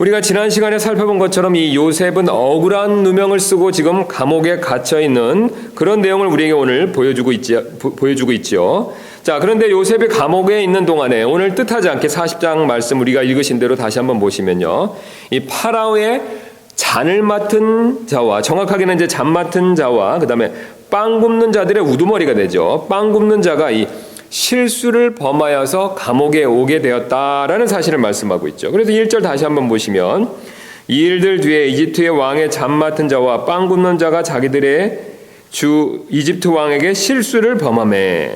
우리가 지난 시간에 살펴본 것처럼 이 요셉은 억울한 누명을 쓰고 지금 감옥에 갇혀 있는 그런 내용을 우리에게 오늘 보여주고 있죠. 자, 그런데 요셉이 감옥에 있는 동안에 오늘 뜻하지 않게 40장 말씀 우리가 읽으신 대로 다시 한번 보시면요. 이 파라오의 잔을 맡은 자와, 정확하게는 이제 잔 맡은 자와 그다음에 빵 굽는 자들의 우두머리가 되죠. 빵 굽는 자가 이 실수를 범하여서 감옥에 오게 되었다라는 사실을 말씀하고 있죠. 그래서 1절 다시 한번 보시면 이 일들 뒤에 이집트의 왕의 잔 맡은 자와 빵 굽는 자가 자기들의 주 이집트 왕에게 실수를 범하매.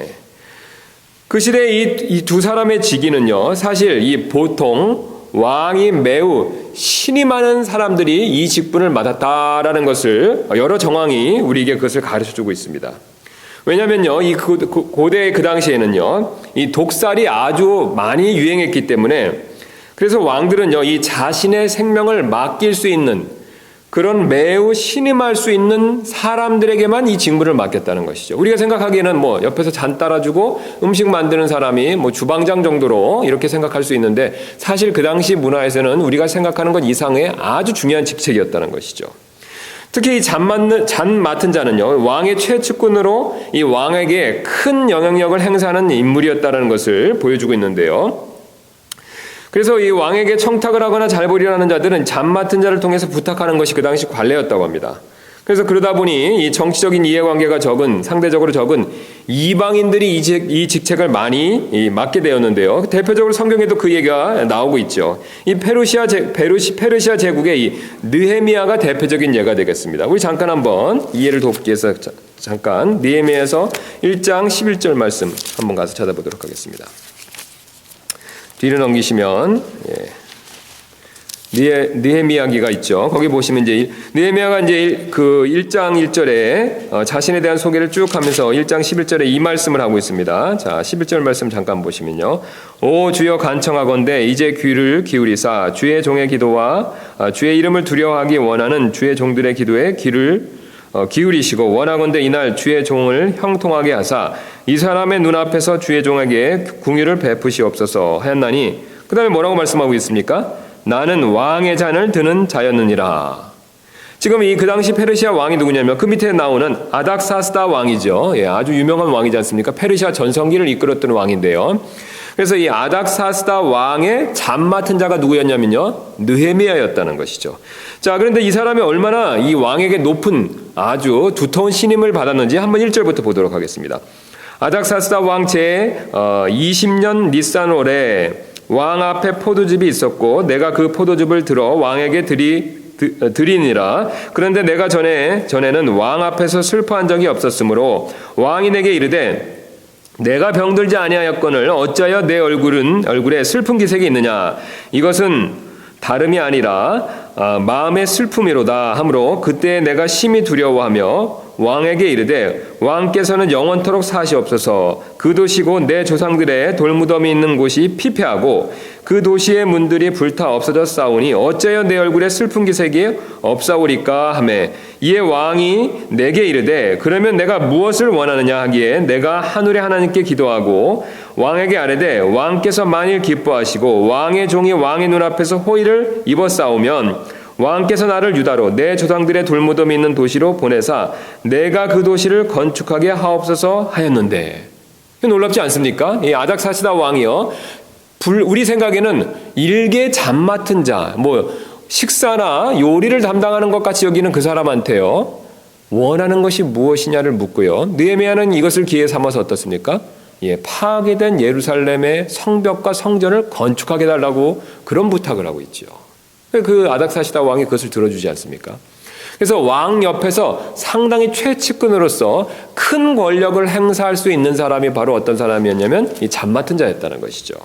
그 시대에 이 두 사람의 직위는요, 사실 이 보통 왕이 매우 신이 많은 사람들이 이 직분을 맡았다라는 것을 여러 정황이 우리에게 그것을 가르쳐주고 있습니다. 왜냐면요, 이 고대 그 당시에는요, 이 독살이 아주 많이 유행했기 때문에 그래서 왕들은요, 이 자신의 생명을 맡길 수 있는 그런 매우 신임할 수 있는 사람들에게만 이 직무를 맡겼다는 것이죠. 우리가 생각하기에는 뭐 옆에서 잔 따라주고 음식 만드는 사람이 뭐 주방장 정도로 이렇게 생각할 수 있는데 사실 그 당시 문화에서는 우리가 생각하는 것 이상의 아주 중요한 직책이었다는 것이죠. 특히 이 잔 맡은 자는요, 왕의 최측근으로 이 왕에게 큰 영향력을 행사하는 인물이었다는 것을 보여주고 있는데요. 그래서 이 왕에게 청탁을 하거나 잘 보이려는 자들은 잔 맡은 자를 통해서 부탁하는 것이 그 당시 관례였다고 합니다. 그래서 그러다 보니 이 정치적인 이해관계가 상대적으로 적은 이방인들이 이 직책을 많이 맡게 되었는데요. 대표적으로 성경에도 그 얘기가 나오고 있죠. 이 페르시아 제국의 이 느헤미야가 대표적인 예가 되겠습니다. 우리 잠깐 한번 이해를 돕기 위해서 잠깐 느헤미야에서 1장 11절 말씀 한번 가서 찾아보도록 하겠습니다. 뒤를 넘기시면 느헤미야기가 있죠. 거기 보시면 이제 느헤미야가 이제 그 1장 1절에 자신에 대한 소개를 쭉 하면서 1장 11절에 이 말씀을 하고 있습니다. 자, 11절 말씀 잠깐 보시면요. 오 주여 간청하건대 이제 귀를 기울이사 주의 종의 기도와 주의 이름을 두려워하기 원하는 주의 종들의 기도에 귀를 기울이시고 원하건대 이날 주의 종을 형통하게 하사 이 사람의 눈앞에서 주의 종에게 궁유를 베푸시옵소서 하였나니 그 다음에 뭐라고 말씀하고 있습니까? 나는 왕의 잔을 드는 자였느니라. 지금 그 당시 페르시아 왕이 누구냐면 그 밑에 나오는 아닥사스다 왕이죠. 아주 유명한 왕이지 않습니까? 페르시아 전성기를 이끌었던 왕인데요. 그래서 이 아닥사스다 왕의 잔 맡은 자가 누구였냐면요, 느헤미야였다는 것이죠. 자, 그런데 이 사람이 얼마나 이 왕에게 높은 아주 두터운 신임을 받았는지 한번 1절부터 보도록 하겠습니다. 아닥사스다 왕 제 20년 니산월에 왕 앞에 포도즙이 있었고 내가 그 포도즙을 들어 왕에게 드리니라. 그런데 내가 전에는 왕 앞에서 슬퍼한 적이 없었으므로 왕이 내게 이르되 내가 병들지 아니하였거늘 어찌하여 내 얼굴에 슬픈 기색이 있느냐. 이것은 다름이 아니라 마음의 슬픔이로다 하므로 그때 내가 심히 두려워하며 왕에게 이르되 왕께서는 영원토록 사시옵소서. 그 도시고 내 조상들의 돌무덤이 있는 곳이 피폐하고 그 도시의 문들이 불타 없어졌사오니 어찌하여 내 얼굴에 슬픈 기색이 없사오리까 하매 이에 왕이 내게 이르되 그러면 내가 무엇을 원하느냐 하기에 내가 하늘의 하나님께 기도하고 왕에게 아뢰되 왕께서 만일 기뻐하시고 왕의 종이 왕의 눈앞에서 호의를 입었사오면 왕께서 나를 유다로 내 조상들의 돌무덤이 있는 도시로 보내사 내가 그 도시를 건축하게 하옵소서 하였는데. 놀랍지 않습니까? 이 아닥사스다 왕이요, 우리 생각에는 일개 잔 맡은 자, 식사나 요리를 담당하는 것 같이 여기는 그 사람한테요, 원하는 것이 무엇이냐를 묻고요. 느헤미야는 이것을 기회 삼아서 어떻습니까? 파괴된 예루살렘의 성벽과 성전을 건축하게 해달라고 그런 부탁을 하고 있죠. 그 아닥사스다 왕이 그것을 들어주지 않습니까? 그래서 왕 옆에서 상당히 최측근으로서 큰 권력을 행사할 수 있는 사람이 바로 어떤 사람이었냐면 이 잔 맡은 자였다는 것이죠.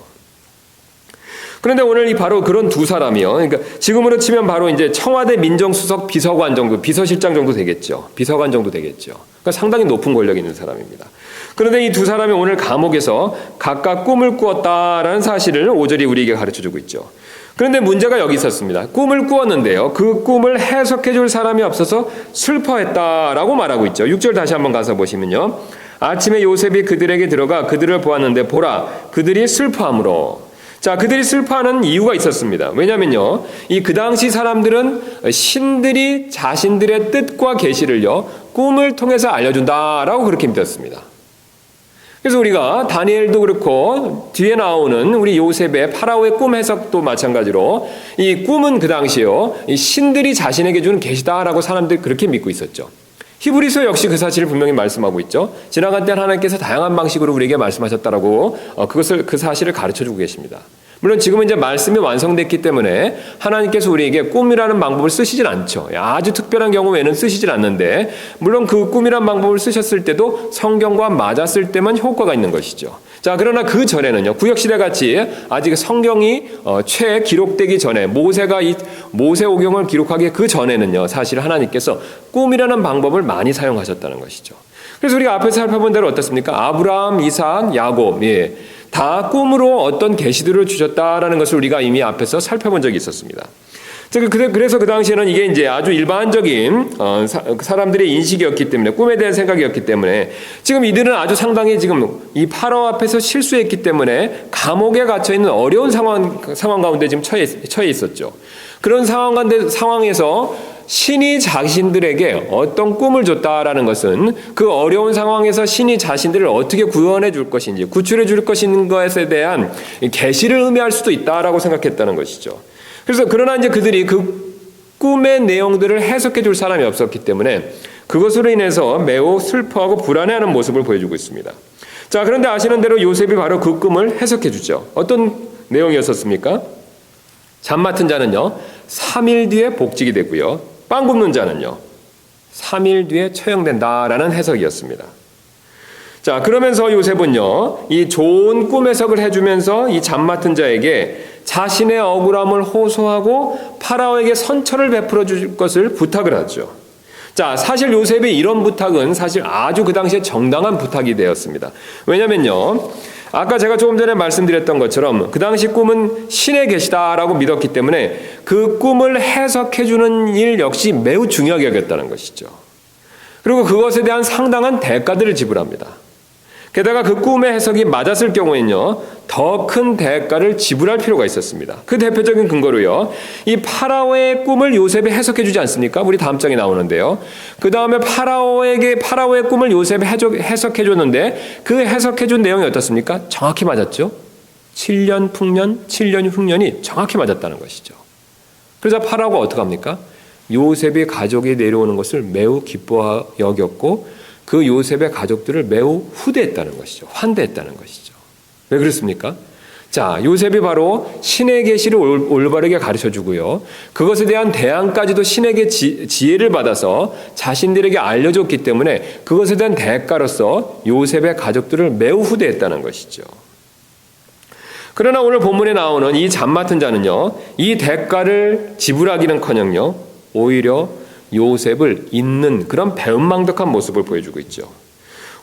그런데 오늘 바로 그런 두 사람이요. 그러니까 지금으로 치면 바로 이제 청와대 민정수석 비서관 정도, 비서실장 정도 되겠죠. 비서관 정도 되겠죠. 그러니까 상당히 높은 권력이 있는 사람입니다. 그런데 이 두 사람이 오늘 감옥에서 각각 꿈을 꾸었다라는 사실을 5절이 우리에게 가르쳐주고 있죠. 그런데 문제가 여기 있었습니다. 꿈을 꾸었는데요, 그 꿈을 해석해 줄 사람이 없어서 슬퍼했다라고 말하고 있죠. 6절 다시 한번 가서 보시면요. 아침에 요셉이 그들에게 들어가 그들을 보았는데 보라, 그들이 슬퍼함으로. 자, 그들이 슬퍼하는 이유가 있었습니다. 왜냐면요, 그 당시 사람들은 신들이 자신들의 뜻과 계시를요, 꿈을 통해서 알려준다라고 그렇게 믿었습니다. 그래서 우리가 다니엘도 그렇고 뒤에 나오는 우리 요셉의 파라오의 꿈 해석도 마찬가지로 이 꿈은 그 당시에요, 이 신들이 자신에게 주는 계시다라고 사람들이 그렇게 믿고 있었죠. 히브리서 역시 그 사실을 분명히 말씀하고 있죠. 지나간 때 하나님께서 다양한 방식으로 우리에게 말씀하셨다라고 그 사실을 가르쳐주고 계십니다. 물론 지금은 이제 말씀이 완성됐기 때문에 하나님께서 우리에게 꿈이라는 방법을 쓰시진 않죠. 아주 특별한 경우 외에는 쓰시질 않는데, 물론 그 꿈이라는 방법을 쓰셨을 때도 성경과 맞았을 때만 효과가 있는 것이죠. 자, 그러나 그 전에는요, 구약시대 같이 아직 성경이 최 기록되기 전에 모세가 이 모세오경을 기록하기 그 전에는요, 사실 하나님께서 꿈이라는 방법을 많이 사용하셨다는 것이죠. 그래서 우리가 앞에서 살펴본 대로 어떻습니까? 아브라함, 이삭, 야곱, 다 꿈으로 어떤 계시들을 주셨다라는 것을 우리가 이미 앞에서 살펴본 적이 있었습니다. 그래서 그 당시에는 이게 이제 아주 일반적인 사람들의 인식이었기 때문에, 꿈에 대한 생각이었기 때문에, 지금 이들은 아주 상당히 지금 이 파라오 앞에서 실수했기 때문에 감옥에 갇혀 있는 어려운 상황 가운데 지금 처해 있었죠. 그런 상황에서 신이 자신들에게 어떤 꿈을 줬다라는 것은 그 어려운 상황에서 신이 자신들을 어떻게 구원해 줄 것인지, 구출해 줄 것인 것에 대한 계시를 의미할 수도 있다라고 생각했다는 것이죠. 그래서 그러나 이제 그들이 그 꿈의 내용들을 해석해 줄 사람이 없었기 때문에 그것으로 인해서 매우 슬퍼하고 불안해하는 모습을 보여주고 있습니다. 자, 그런데 아시는 대로 요셉이 바로 그 꿈을 해석해 주죠. 어떤 내용이었습니까? 잠 맡은 자는요, 3일 뒤에 복직이 되고요, 빵 굽는 자는요, 3일 뒤에 처형된다라는 해석이었습니다. 자, 그러면서 요셉은요, 이 좋은 꿈 해석을 해주면서 이 잠 맡은 자에게 자신의 억울함을 호소하고 파라오에게 선처를 베풀어 줄 것을 부탁을 하죠. 자, 사실 요셉의 이런 부탁은 사실 아주 그 당시에 정당한 부탁이 되었습니다. 왜냐면요, 아까 제가 조금 전에 말씀드렸던 것처럼 그 당시 꿈은 신의 계시다라고 믿었기 때문에 그 꿈을 해석해주는 일 역시 매우 중요하게 여겼다는 것이죠. 그리고 그것에 대한 상당한 대가들을 지불합니다. 게다가 그 꿈의 해석이 맞았을 경우에는요, 더 큰 대가를 지불할 필요가 있었습니다. 그 대표적인 근거로요, 이 파라오의 꿈을 요셉이 해석해 주지 않습니까? 우리 다음 장에 나오는데요. 그 다음에 파라오의 꿈을 요셉이 해석해 줬는데 그 해석해 준 내용이 어떻습니까? 정확히 맞았죠. 7년 풍년, 7년 흉년이 정확히 맞았다는 것이죠. 그래서 파라오가 어떡합니까? 요셉의 가족이 내려오는 것을 매우 기뻐 여겼고 그 요셉의 가족들을 매우 후대했다는 것이죠. 환대했다는 것이죠. 왜 그렇습니까? 자, 요셉이 바로 신의 계시를 올바르게 가르쳐주고요, 그것에 대한 대안까지도 신에게 지혜를 받아서 자신들에게 알려줬기 때문에 그것에 대한 대가로서 요셉의 가족들을 매우 후대했다는 것이죠. 그러나 오늘 본문에 나오는 이 잠 맡은 자는요, 이 대가를 지불하기는커녕요, 오히려 요셉을 잊는 그런 배은망덕한 모습을 보여주고 있죠.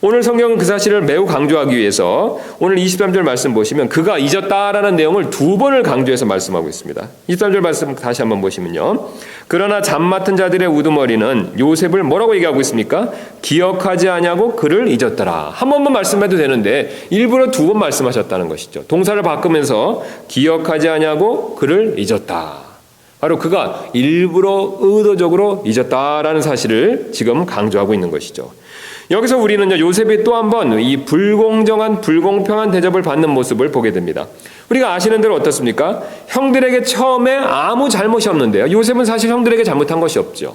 오늘 성경은 그 사실을 매우 강조하기 위해서 오늘 23절 말씀 보시면 그가 잊었다라는 내용을 2번을 강조해서 말씀하고 있습니다. 23절 말씀 다시 한번 보시면요, 그러나 잠 맡은 자들의 우두머리는 요셉을 뭐라고 얘기하고 있습니까? 기억하지 아니하고 그를 잊었더라. 한 번만 말씀해도 되는데 일부러 2번 말씀하셨다는 것이죠. 동사를 바꾸면서 기억하지 아니하고 그를 잊었다. 바로 그가 일부러 의도적으로 잊었다라는 사실을 지금 강조하고 있는 것이죠. 여기서 우리는요, 요셉이 또 한 번 이 불공평한 대접을 받는 모습을 보게 됩니다. 우리가 아시는 대로 어떻습니까? 형들에게 처음에 아무 잘못이 없는데요, 요셉은 사실 형들에게 잘못한 것이 없죠.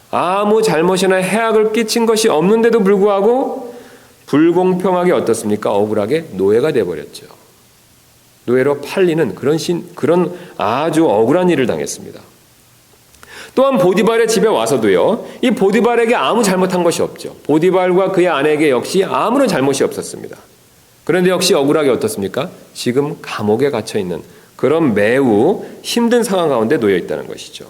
아무 잘못이나 해악을 끼친 것이 없는데도 불구하고 불공평하게 어떻습니까? 억울하게 노예가 되어버렸죠. 노예로 팔리는 그런 아주 억울한 일을 당했습니다. 또한 보디발의 집에 와서도요, 이 보디발에게 아무 잘못한 것이 없죠. 보디발과 그의 아내에게 역시 아무런 잘못이 없었습니다. 그런데 역시 억울하게 어떻습니까? 지금 감옥에 갇혀 있는 그런 매우 힘든 상황 가운데 놓여 있다는 것이죠.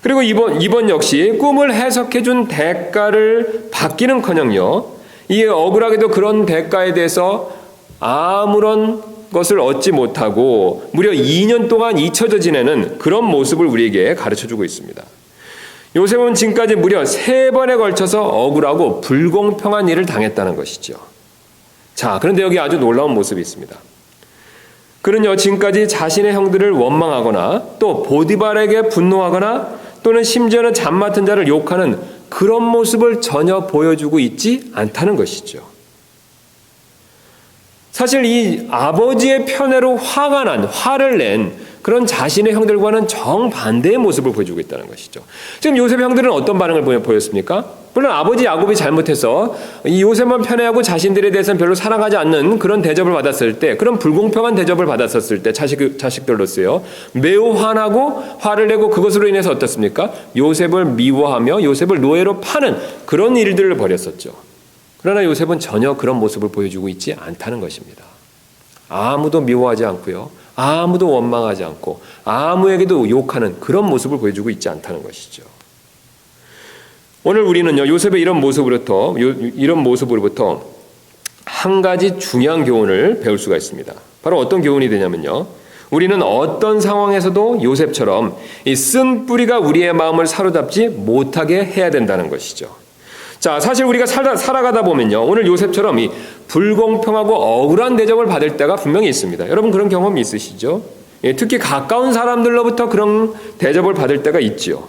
그리고 이번 역시 꿈을 해석해 준 대가를 받기는커녕요, 이 억울하게도 그런 대가에 대해서 아무런 것을 얻지 못하고 무려 2년 동안 잊혀져 지내는 그런 모습을 우리에게 가르쳐주고 있습니다. 요셉은 지금까지 무려 3번에 걸쳐서 억울하고 불공평한 일을 당했다는 것이죠. 자, 그런데 여기 아주 놀라운 모습이 있습니다. 그는요 지금까지 자신의 형들을 원망하거나 또 보디발에게 분노하거나 또는 심지어는 잠 맡은 자를 욕하는 그런 모습을 전혀 보여주고 있지 않다는 것이죠. 사실 이 아버지의 편애로 화를 낸 그런 자신의 형들과는 정반대의 모습을 보여주고 있다는 것이죠. 지금 요셉의 형들은 어떤 반응을 보였습니까? 물론 아버지 야곱이 잘못해서 이 요셉만 편애하고 자신들에 대해서는 별로 사랑하지 않는 그런 대접을 받았을 때, 그런 불공평한 대접을 받았었을 때 자식들로서요 매우 화나고 화를 내고 그것으로 인해서 어떻습니까? 요셉을 미워하며 요셉을 노예로 파는 그런 일들을 벌였었죠. 그러나 요셉은 전혀 그런 모습을 보여주고 있지 않다는 것입니다. 아무도 미워하지 않고요. 아무도 원망하지 않고 아무에게도 욕하는 그런 모습을 보여주고 있지 않다는 것이죠. 오늘 우리는요 요셉의 이런 모습으로부터 한 가지 중요한 교훈을 배울 수가 있습니다. 바로 어떤 교훈이 되냐면요. 우리는 어떤 상황에서도 요셉처럼 이 쓴 뿌리가 우리의 마음을 사로잡지 못하게 해야 된다는 것이죠. 자, 사실 우리가 살아가다 보면요. 오늘 요셉처럼 이 불공평하고 억울한 대접을 받을 때가 분명히 있습니다. 여러분 그런 경험이 있으시죠? 예, 특히 가까운 사람들로부터 그런 대접을 받을 때가 있지요.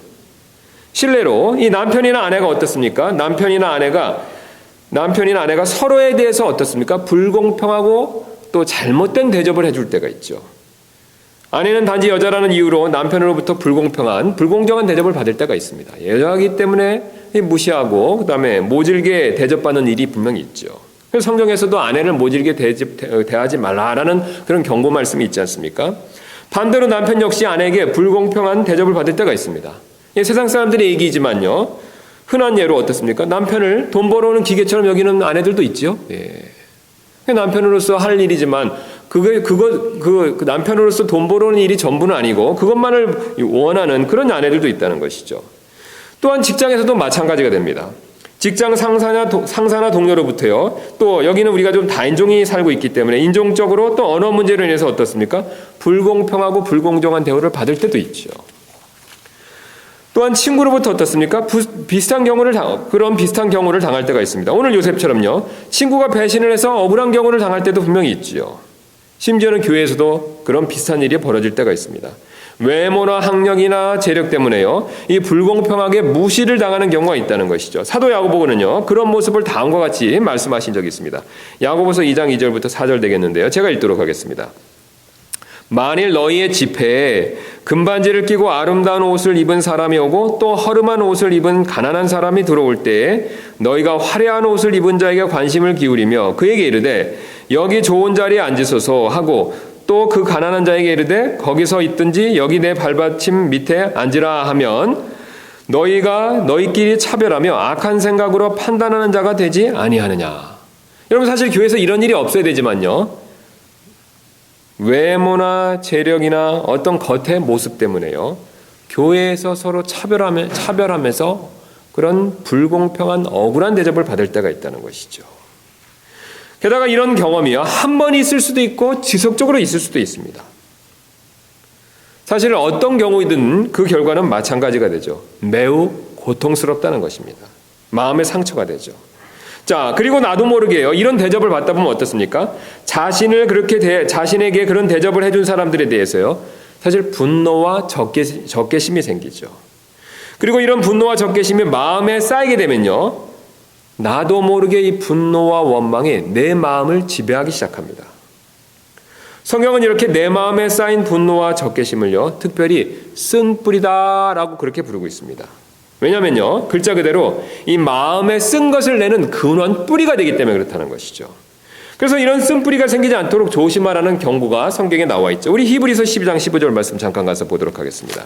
실례로 이 남편이나 아내가 어떻습니까? 남편이나 아내가 서로에 대해서 어떻습니까? 불공평하고 또 잘못된 대접을 해줄 때가 있죠. 아내는 단지 여자라는 이유로 남편으로부터 불공정한 대접을 받을 때가 있습니다. 여자이기 때문에 무시하고 그다음에 모질게 대접받는 일이 분명히 있죠. 그래서 성경에서도 아내를 모질게 대하지 말라라는 그런 경고 말씀이 있지 않습니까? 반대로 남편 역시 아내에게 불공평한 대접을 받을 때가 있습니다. 세상 사람들의 얘기지만요. 흔한 예로 어떻습니까? 남편을 돈 벌어오는 기계처럼 여기는 아내들도 있죠. 예. 남편으로서 할 일이지만 그 남편으로서 돈 벌어오는 일이 전부는 아니고 그것만을 원하는 그런 아내들도 있다는 것이죠. 또한 직장에서도 마찬가지가 됩니다. 직장 상사나 동료로부터요. 또 여기는 우리가 좀 다인종이 살고 있기 때문에 인종적으로 또 언어 문제로 인해서 어떻습니까? 불공평하고 불공정한 대우를 받을 때도 있죠. 또한 친구로부터 어떻습니까? 비슷한 경우를 당할 때가 있습니다. 오늘 요셉처럼요. 친구가 배신을 해서 억울한 경우를 당할 때도 분명히 있지요. 심지어는 교회에서도 그런 비슷한 일이 벌어질 때가 있습니다. 외모나 학력이나 재력 때문에요. 이 불공평하게 무시를 당하는 경우가 있다는 것이죠. 사도 야고보는요. 그런 모습을 다음과 같이 말씀하신 적이 있습니다. 야고보서 2장 2절부터 4절 되겠는데요. 제가 읽도록 하겠습니다. 만일 너희의 집회에 금반지를 끼고 아름다운 옷을 입은 사람이 오고 또 허름한 옷을 입은 가난한 사람이 들어올 때에 너희가 화려한 옷을 입은 자에게 관심을 기울이며 그에게 이르되 여기 좋은 자리에 앉으소서 하고 또 그 가난한 자에게 이르되 거기서 있든지 여기 내 발받침 밑에 앉으라 하면 너희가 너희끼리 차별하며 악한 생각으로 판단하는 자가 되지 아니하느냐. 여러분 사실 교회에서 이런 일이 없어야 되지만요. 외모나 재력이나 어떤 겉의 모습 때문에요. 교회에서 서로 차별하면서 그런 불공평한 억울한 대접을 받을 때가 있다는 것이죠. 게다가 이런 경험이요. 한 번 있을 수도 있고 지속적으로 있을 수도 있습니다. 사실 어떤 경우이든 그 결과는 마찬가지가 되죠. 매우 고통스럽다는 것입니다. 마음의 상처가 되죠. 자, 그리고 나도 모르게요. 이런 대접을 받다 보면 어떻습니까? 자신에게 그런 대접을 해준 사람들에 대해서요. 사실 분노와 적개심이 생기죠. 그리고 이런 분노와 적개심이 마음에 쌓이게 되면요. 나도 모르게 이 분노와 원망이 내 마음을 지배하기 시작합니다. 성경은 이렇게 내 마음에 쌓인 분노와 적개심을요. 특별히 쓴 뿌리다라고 그렇게 부르고 있습니다. 왜냐면요. 글자 그대로 이 마음에 쓴 것을 내는 근원 뿌리가 되기 때문에 그렇다는 것이죠. 그래서 이런 쓴 뿌리가 생기지 않도록 조심하라는 경고가 성경에 나와 있죠. 우리 히브리서 12장 15절 말씀 잠깐 가서 보도록 하겠습니다.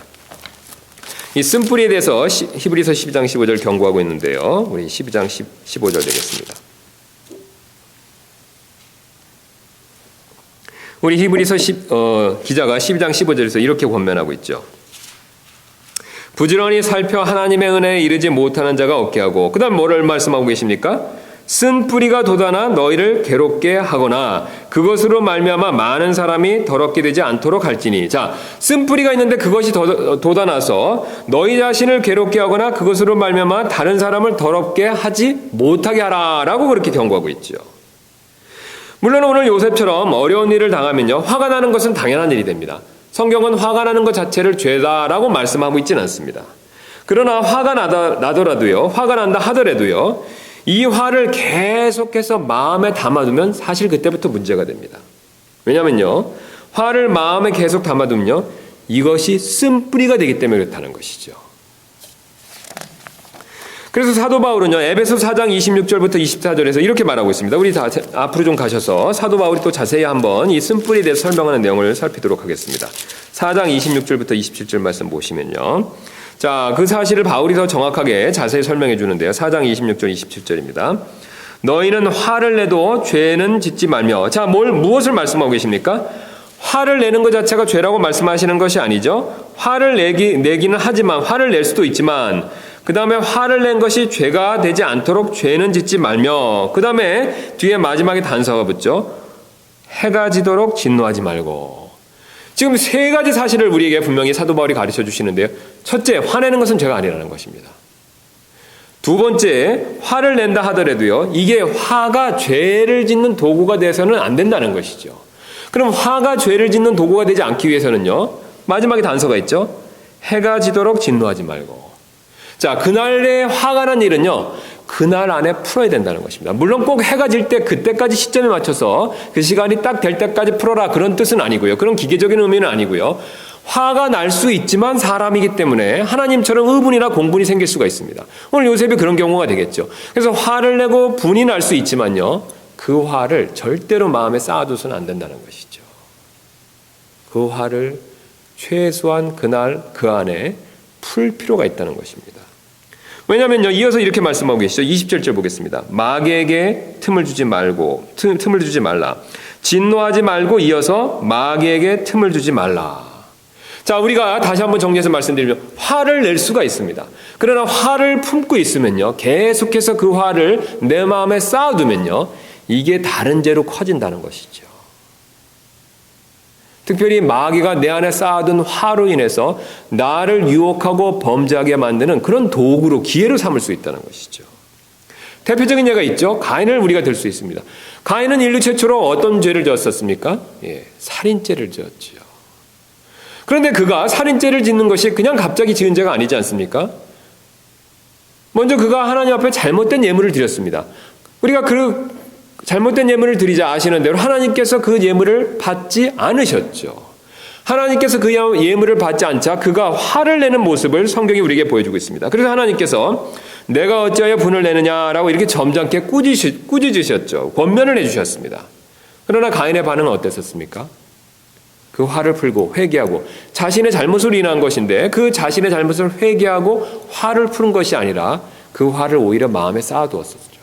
이 쓴 뿌리에 대해서 히브리서 12장 15절 경고하고 있는데요. 우리 12장 15절 되겠습니다. 우리 히브리서 기자가 12장 15절에서 이렇게 권면하고 있죠. 부지런히 살펴 하나님의 은혜에 이르지 못하는 자가 없게 하고 그 다음 뭐를 말씀하고 계십니까? 쓴 뿌리가 돋아나 너희를 괴롭게 하거나 그것으로 말미암아 많은 사람이 더럽게 되지 않도록 할지니. 자, 쓴 뿌리가 있는데 그것이 돋아나서 너희 자신을 괴롭게 하거나 그것으로 말미암아 다른 사람을 더럽게 하지 못하게 하라라고 그렇게 경고하고 있죠. 물론 오늘 요셉처럼 어려운 일을 당하면요, 화가 나는 것은 당연한 일이 됩니다. 성경은 화가 나는 것 자체를 죄다라고 말씀하고 있지는 않습니다. 그러나 화가 나더라도요, 화가 난다 하더라도요, 이 화를 계속해서 마음에 담아두면 사실 그때부터 문제가 됩니다. 왜냐면요, 화를 마음에 계속 담아두면요, 이것이 쓴뿌리가 되기 때문에 그렇다는 것이죠. 그래서 사도 바울은요, 에베소 4장 26절부터 24절에서 이렇게 말하고 있습니다. 우리 다 앞으로 좀 가셔서 사도 바울이 또 자세히 한번 이 쓴뿌리에 대해서 설명하는 내용을 살피도록 하겠습니다. 4장 26절부터 27절 말씀 보시면요. 자, 그 사실을 바울이 더 정확하게 자세히 설명해 주는데요. 4장 26절 27절입니다. 너희는 화를 내도 죄는 짓지 말며. 자, 무엇을 말씀하고 계십니까? 화를 내는 것 자체가 죄라고 말씀하시는 것이 아니죠. 화를 내기는 하지만, 화를 낼 수도 있지만, 그 다음에 화를 낸 것이 죄가 되지 않도록 죄는 짓지 말며, 그 다음에 뒤에 마지막에 단서가 붙죠. 해가 지도록 진노하지 말고. 지금 세 가지 사실을 우리에게 분명히 사도 바울이 가르쳐 주시는데요. 첫째, 화내는 것은 죄가 아니라는 것입니다. 두 번째, 화를 낸다 하더라도요, 이게 화가 죄를 짓는 도구가 돼서는 안 된다는 것이죠. 그럼 화가 죄를 짓는 도구가 되지 않기 위해서는요, 마지막에 단서가 있죠. 해가 지도록 진노하지 말고. 자, 그날에 화가 난 일은요, 그날 안에 풀어야 된다는 것입니다. 물론 꼭 해가 질 때 그때까지 시점에 맞춰서 그 시간이 딱 될 때까지 풀어라, 그런 뜻은 아니고요. 그런 기계적인 의미는 아니고요. 화가 날 수 있지만 사람이기 때문에 하나님처럼 의분이나 공분이 생길 수가 있습니다. 오늘 요셉이 그런 경우가 되겠죠. 그래서 화를 내고 분이 날 수 있지만요, 그 화를 절대로 마음에 쌓아둬서는 안 된다는 것이죠. 그 화를 최소한 그날 그 안에 풀 필요가 있다는 것입니다. 왜냐하면요, 이어서 이렇게 말씀하고 계시죠. 20절째 보겠습니다. 마귀에게 틈을 주지 말라. 진노하지 말고 이어서 마귀에게 틈을 주지 말라. 자, 우리가 다시 한번 정리해서 말씀드리면 화를 낼 수가 있습니다. 그러나 화를 품고 있으면요, 계속해서 그 화를 내 마음에 쌓아두면요, 이게 다른 죄로 커진다는 것이죠. 특별히 마귀가 내 안에 쌓아둔 화로 인해서 나를 유혹하고 범죄하게 만드는 그런 도구로, 기회로 삼을 수 있다는 것이죠. 대표적인 예가 있죠. 가인을 우리가 들 수 있습니다. 가인은 인류 최초로 어떤 죄를 지었었습니까? 살인죄를 지었죠. 그런데 그가 살인죄를 짓는 것이 그냥 갑자기 지은 죄가 아니지 않습니까? 먼저 그가 하나님 앞에 잘못된 예물을 드렸습니다. 우리가 그 잘못된 예물을 드리자 아시는 대로 하나님께서 그 예물을 받지 않으셨죠. 하나님께서 그 예물을 받지 않자 그가 화를 내는 모습을 성경이 우리에게 보여주고 있습니다. 그래서 하나님께서 내가 어찌하여 분을 내느냐라고 이렇게 점잖게 꾸짖으셨죠. 권면을 해주셨습니다. 그러나 가인의 반응은 어땠었습니까? 그 화를 풀고 회개하고, 자신의 잘못으로 인한 것인데 그 자신의 잘못을 회개하고 화를 푸는 것이 아니라 그 화를 오히려 마음에 쌓아두었었죠.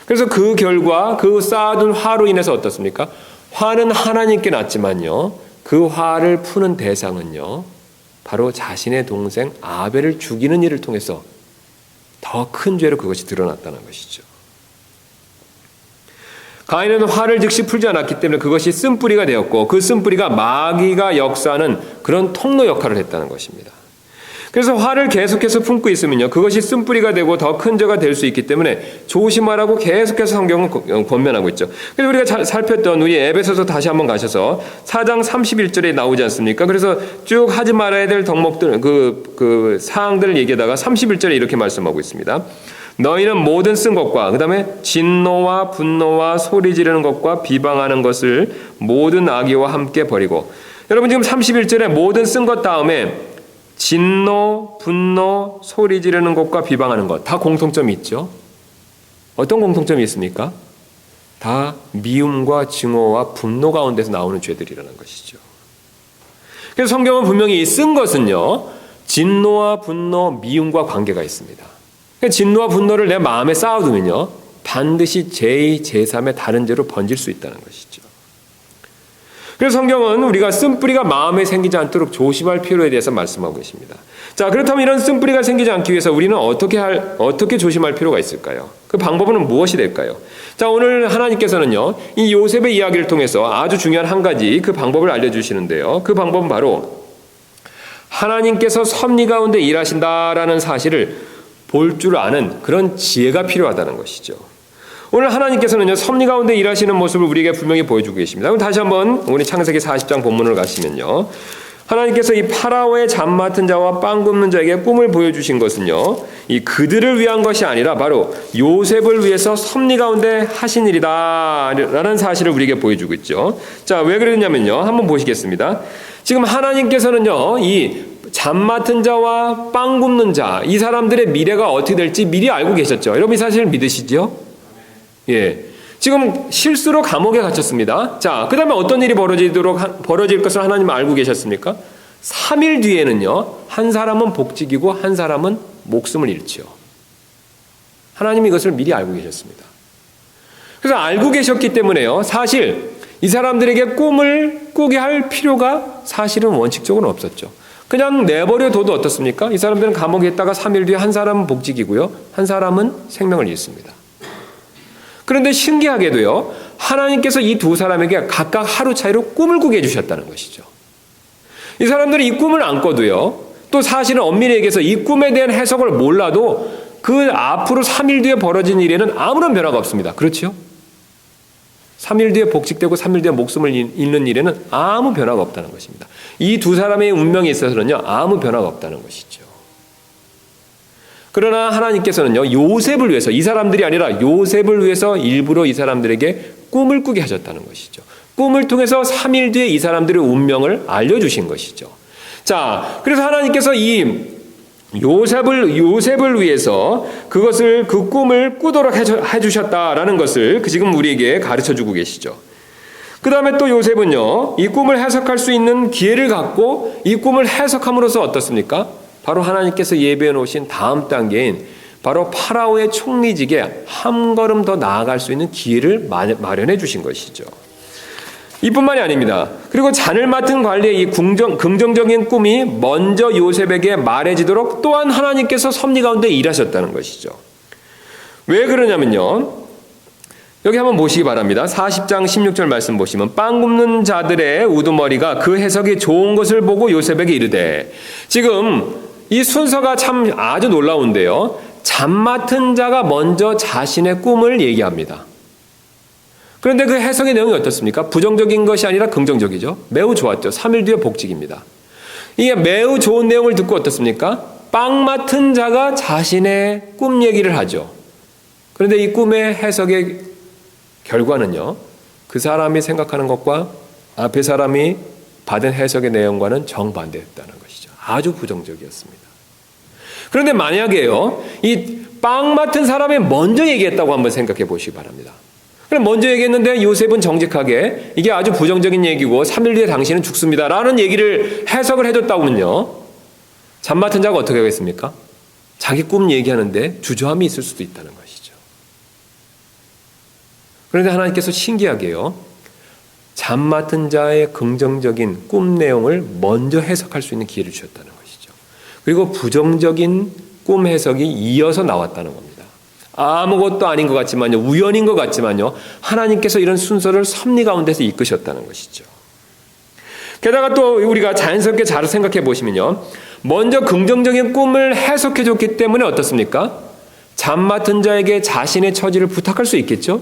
그래서 그 결과 그 쌓아둔 화로 인해서 어떻습니까? 화는 하나님께 났지만요, 그 화를 푸는 대상은요, 바로 자신의 동생 아벨을 죽이는 일을 통해서 더 큰 죄로 그것이 드러났다는 것이죠. 가인은 화를 즉시 풀지 않았기 때문에 그것이 쓴뿌리가 되었고, 그 쓴뿌리가 마귀가 역사하는 그런 통로 역할을 했다는 것입니다. 그래서 화를 계속해서 품고 있으면요, 그것이 쓴뿌리가 되고 더 큰 죄가 될 수 있기 때문에 조심하라고 계속해서 성경은 권면하고 있죠. 그래서 우리가 살폈던 우리 에베소서 다시 한번 가셔서 4장 31절에 나오지 않습니까? 그래서 쭉 하지 말아야 될 덕목들, 그 사항들을 얘기하다가 31절에 이렇게 말씀하고 있습니다. 너희는 모든 쓴 것과, 그 다음에 진노와 분노와 소리 지르는 것과 비방하는 것을 모든 악의와 함께 버리고. 여러분, 지금 31절에 모든 쓴 것 다음에 진노, 분노, 소리 지르는 것과 비방하는 것, 다 공통점이 있죠. 어떤 공통점이 있습니까? 다 미움과 증오와 분노 가운데서 나오는 죄들이라는 것이죠. 그래서 성경은 분명히 쓴 것은요, 진노와 분노, 미움과 관계가 있습니다. 진노와 분노를 내 마음에 쌓아두면요, 반드시 제2, 제3의 다른 죄로 번질 수 있다는 것이죠. 그래서 성경은 우리가 쓴뿌리가 마음에 생기지 않도록 조심할 필요에 대해서 말씀하고 계십니다. 자, 그렇다면 이런 쓴뿌리가 생기지 않기 위해서 우리는 어떻게 조심할 필요가 있을까요? 그 방법은 무엇이 될까요? 자, 오늘 하나님께서는요, 이 요셉의 이야기를 통해서 아주 중요한 한 가지 그 방법을 알려주시는데요. 그 방법은 바로 하나님께서 섭리 가운데 일하신다라는 사실을 볼 줄 아는 그런 지혜가 필요하다는 것이죠. 오늘 하나님께서는요, 섭리 가운데 일하시는 모습을 우리에게 분명히 보여주고 계십니다. 그럼 다시 한번 우리 창세기 40장 본문을 가시면요, 하나님께서 이 파라오의 잠 맡은 자와 빵 굽는 자에게 꿈을 보여주신 것은요, 이 그들을 위한 것이 아니라 바로 요셉을 위해서 섭리 가운데 하신 일이다 라는 사실을 우리에게 보여주고 있죠. 자, 왜 그랬냐면요, 한번 보시겠습니다. 지금 하나님께서는요, 이 잠 맡은 자와 빵 굽는 자, 이 사람들의 미래가 어떻게 될지 미리 알고 계셨죠. 여러분 이 사실을 믿으시죠? 예. 지금 실수로 감옥에 갇혔습니다. 자, 그 다음에 어떤 일이 벌어질 것을 하나님은 알고 계셨습니까? 3일 뒤에는요, 한 사람은 복직이고 한 사람은 목숨을 잃죠. 하나님이 이것을 미리 알고 계셨습니다. 그래서 알고 계셨기 때문에요, 사실 이 사람들에게 꿈을 꾸게 할 필요가 사실은 원칙적으로 없었죠. 그냥 내버려둬도 어떻습니까? 이 사람들은 감옥에 있다가 3일 뒤에 한 사람은 복직이고요, 한 사람은 생명을 잃습니다. 그런데 신기하게도요, 하나님께서 이 두 사람에게 각각 하루 차이로 꿈을 꾸게 해주셨다는 것이죠. 이 사람들이 이 꿈을 안 꿔도요, 또 사실은 엄밀히 얘기해서 이 꿈에 대한 해석을 몰라도 그 앞으로 3일 뒤에 벌어진 일에는 아무런 변화가 없습니다. 그렇죠? 3일 뒤에 복직되고 3일 뒤에 목숨을 잃는 일에는 아무 변화가 없다는 것입니다. 이 두 사람의 운명에 있어서는요, 아무 변화가 없다는 것이죠. 그러나 하나님께서는요, 요셉을 위해서, 이 사람들이 아니라 요셉을 위해서 일부러 이 사람들에게 꿈을 꾸게 하셨다는 것이죠. 꿈을 통해서 3일 뒤에 이 사람들의 운명을 알려주신 것이죠. 자, 그래서 하나님께서 이 요셉을 위해서 그 꿈을 꾸도록 해주셨다라는 것을 지금 우리에게 가르쳐 주고 계시죠. 그 다음에 또 요셉은요, 이 꿈을 해석할 수 있는 기회를 갖고 이 꿈을 해석함으로써 어떻습니까? 바로 하나님께서 예배해 놓으신 다음 단계인 바로 파라오의 총리직에 한 걸음 더 나아갈 수 있는 기회를 마련해 주신 것이죠. 이뿐만이 아닙니다. 그리고 잔을 맡은 관리의 이 긍정적인 꿈이 먼저 요셉에게 말해지도록 또한 하나님께서 섭리 가운데 일하셨다는 것이죠. 왜 그러냐면요, 여기 한번 보시기 바랍니다. 40장 16절 말씀 보시면, 빵 굽는 자들의 우두머리가 그 해석이 좋은 것을 보고 요셉에게 이르되, 지금 이 순서가 참 아주 놀라운데요, 잠 맡은 자가 먼저 자신의 꿈을 얘기합니다. 그런데 그 해석의 내용이 어떻습니까? 부정적인 것이 아니라 긍정적이죠. 매우 좋았죠. 3일 뒤에 복직입니다. 이게 매우 좋은 내용을 듣고 어떻습니까? 빵 맡은 자가 자신의 꿈 얘기를 하죠. 그런데 이 꿈의 해석의 결과는요, 그 사람이 생각하는 것과 앞에 사람이 받은 해석의 내용과는 정반대였다는 것이죠. 아주 부정적이었습니다. 그런데 만약에요, 이 빵 맡은 사람이 먼저 얘기했다고 한번 생각해 보시기 바랍니다. 그럼 먼저 얘기했는데 요셉은 정직하게 이게 아주 부정적인 얘기고 3일 뒤에 당신은 죽습니다 라는 얘기를 해석을 해줬다면요, 잠 맡은 자가 어떻게 하겠습니까? 자기 꿈 얘기하는데 주저함이 있을 수도 있다는 것이죠. 그런데 하나님께서 신기하게요, 잠 맡은 자의 긍정적인 꿈 내용을 먼저 해석할 수 있는 기회를 주셨다는 것이죠. 그리고 부정적인 꿈 해석이 이어서 나왔다는 겁니다. 아무것도 아닌 것 같지만요, 우연인 것 같지만요, 하나님께서 이런 순서를 섭리 가운데서 이끄셨다는 것이죠. 게다가 또 우리가 자연스럽게 잘 생각해 보시면요, 먼저 긍정적인 꿈을 해석해 줬기 때문에 어떻습니까? 잠 맡은 자에게 자신의 처지를 부탁할 수 있겠죠?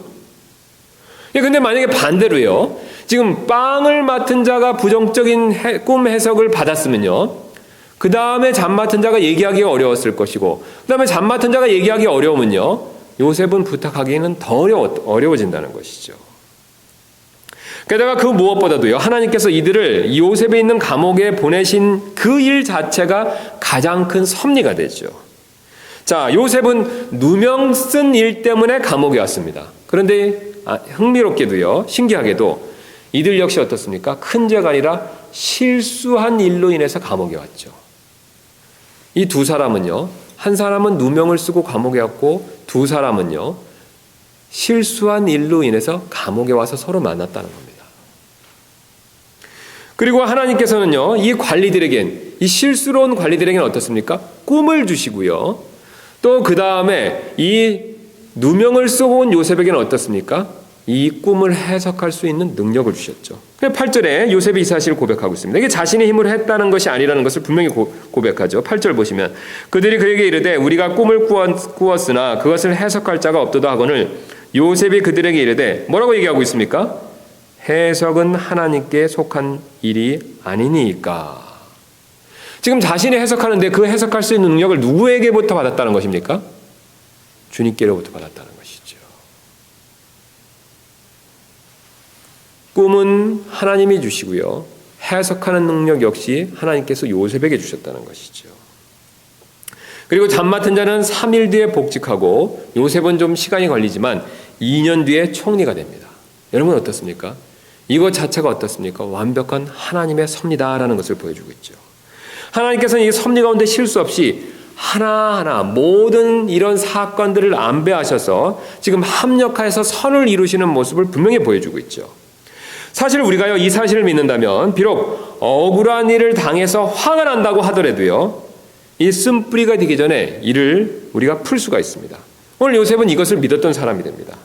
근데 만약에 반대로요, 지금 빵을 맡은 자가 부정적인 꿈 해석을 받았으면요, 그 다음에 잠 맡은 자가 얘기하기가 어려웠을 것이고, 그 다음에 잠 맡은 자가 얘기하기 어려우면요, 요셉은 부탁하기에는 더 어려워진다는 것이죠. 게다가 그 무엇보다도요, 하나님께서 이들을 요셉에 있는 감옥에 보내신 그 일 자체가 가장 큰 섭리가 되죠. 자, 요셉은 누명 쓴 일 때문에 감옥에 왔습니다. 그런데 흥미롭게도요, 신기하게도 이들 역시 어떻습니까? 큰 죄가 아니라 실수한 일로 인해서 감옥에 왔죠. 이 두 사람은요, 한 사람은 누명을 쓰고 감옥에 왔고, 두 사람은요, 실수한 일로 인해서 감옥에 와서 서로 만났다는 겁니다. 그리고 하나님께서는요, 이 관리들에겐, 이 실수로운 관리들에게는 어떻습니까? 꿈을 주시고요, 또 그 다음에 이 누명을 쓰고 온 요셉에게는 어떻습니까? 이 꿈을 해석할 수 있는 능력을 주셨죠. 8절에 요셉이 이 사실을 고백하고 있습니다. 이게 자신의 힘으로 했다는 것이 아니라는 것을 분명히 고백하죠. 8절 보시면, 그들이 그에게 이르되 우리가 꿈을 꾸었으나 그것을 해석할 자가 없도다 하거늘 요셉이 그들에게 이르되 뭐라고 얘기하고 있습니까? 해석은 하나님께 속한 일이 아니니까. 지금 자신이 해석하는데 그 해석할 수 있는 능력을 누구에게부터 받았다는 것입니까? 주님께로부터 받았다는 것이죠. 꿈은 하나님이 주시고요. 해석하는 능력 역시 하나님께서 요셉에게 주셨다는 것이죠. 그리고 잠 맡은 자는 3일 뒤에 복직하고 요셉은 좀 시간이 걸리지만 2년 뒤에 총리가 됩니다. 여러분 어떻습니까? 이것 자체가 어떻습니까? 완벽한 하나님의 섭리다라는 것을 보여주고 있죠. 하나님께서는 이 섭리 가운데 실수 없이 하나하나 모든 이런 사건들을 안배하셔서 지금 합력하여서 선을 이루시는 모습을 분명히 보여주고 있죠. 사실 우리가요, 이 사실을 믿는다면 비록 억울한 일을 당해서 화가 난다고 하더라도요, 이 쓴뿌리가 되기 전에 이를 우리가 풀 수가 있습니다. 오늘 요셉은 이것을 믿었던 사람이 됩니다.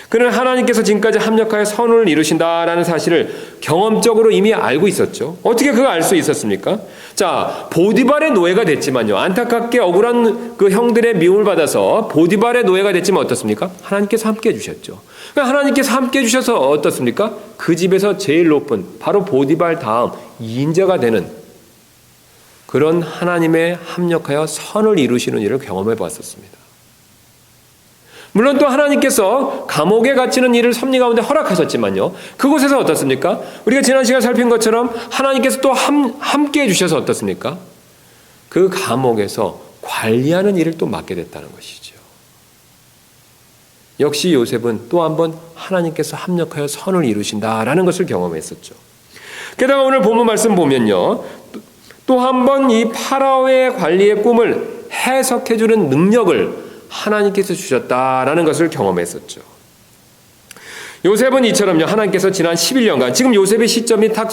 그는 하나님께서 지금까지 합력하여 선을 이루신다라는 사실을 경험적으로 이미 알고 있었죠. 어떻게 그걸 알 수 있었습니까? 자, 보디발의 노예가 됐지만요. 안타깝게 억울한 그 형들의 미움을 받아서 보디발의 노예가 됐지만 어떻습니까? 하나님께서 함께 해주셨죠. 하나님께서 함께 해주셔서 어떻습니까? 그 집에서 제일 높은 바로 보디발 다음 2인자가 되는 그런 하나님의 합력하여 선을 이루시는 일을 경험해 봤었습니다. 물론 또 하나님께서 감옥에 갇히는 일을 섭리 가운데 허락하셨지만요. 그곳에서 어떻습니까? 우리가 지난 시간 살핀 것처럼 하나님께서 또 함께 해주셔서 어떻습니까? 그 감옥에서 관리하는 일을 또 맡게 됐다는 것이죠. 역시 요셉은 또 한번 하나님께서 합력하여 선을 이루신다라는 것을 경험했었죠. 게다가 오늘 본문 말씀 보면요. 또 한 번 이 파라오의 관리의 꿈을 해석해주는 능력을 하나님께서 주셨다라는 것을 경험했었죠. 요셉은 이처럼요, 하나님께서 지난 11년간, 지금 요셉의 시점이 딱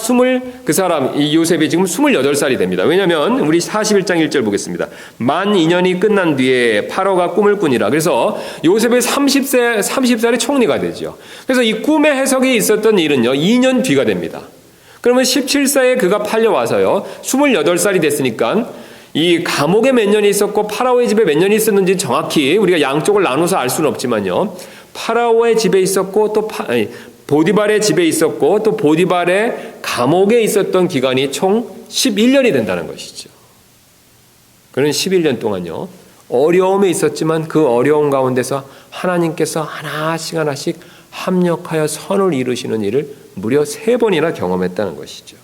이 요셉이 지금 28살이 됩니다. 왜냐하면 우리 41장 1절 보겠습니다. 만 2년이 끝난 뒤에 파라오가 꿈을 꾸니라. 그래서 요셉의 30살의 총리가 되죠. 그래서 이 꿈의 해석이 있었던 일은요, 2년 뒤가 됩니다. 그러면 17세에 그가 팔려와서요, 28살이 됐으니까 이 감옥에 몇 년이 있었고 파라오의 집에 몇 년이 있었는지 정확히 우리가 양쪽을 나눠서 알 수는 없지만요. 파라오의 집에 있었고 또 보디발의 집에 있었고 또 보디발의 감옥에 있었던 기간이 총 11년이 된다는 것이죠. 그런 11년 동안요. 어려움이 있었지만 그 어려움 가운데서 하나님께서 하나씩 합력하여 선을 이루시는 일을 무려 3번이나 경험했다는 것이죠.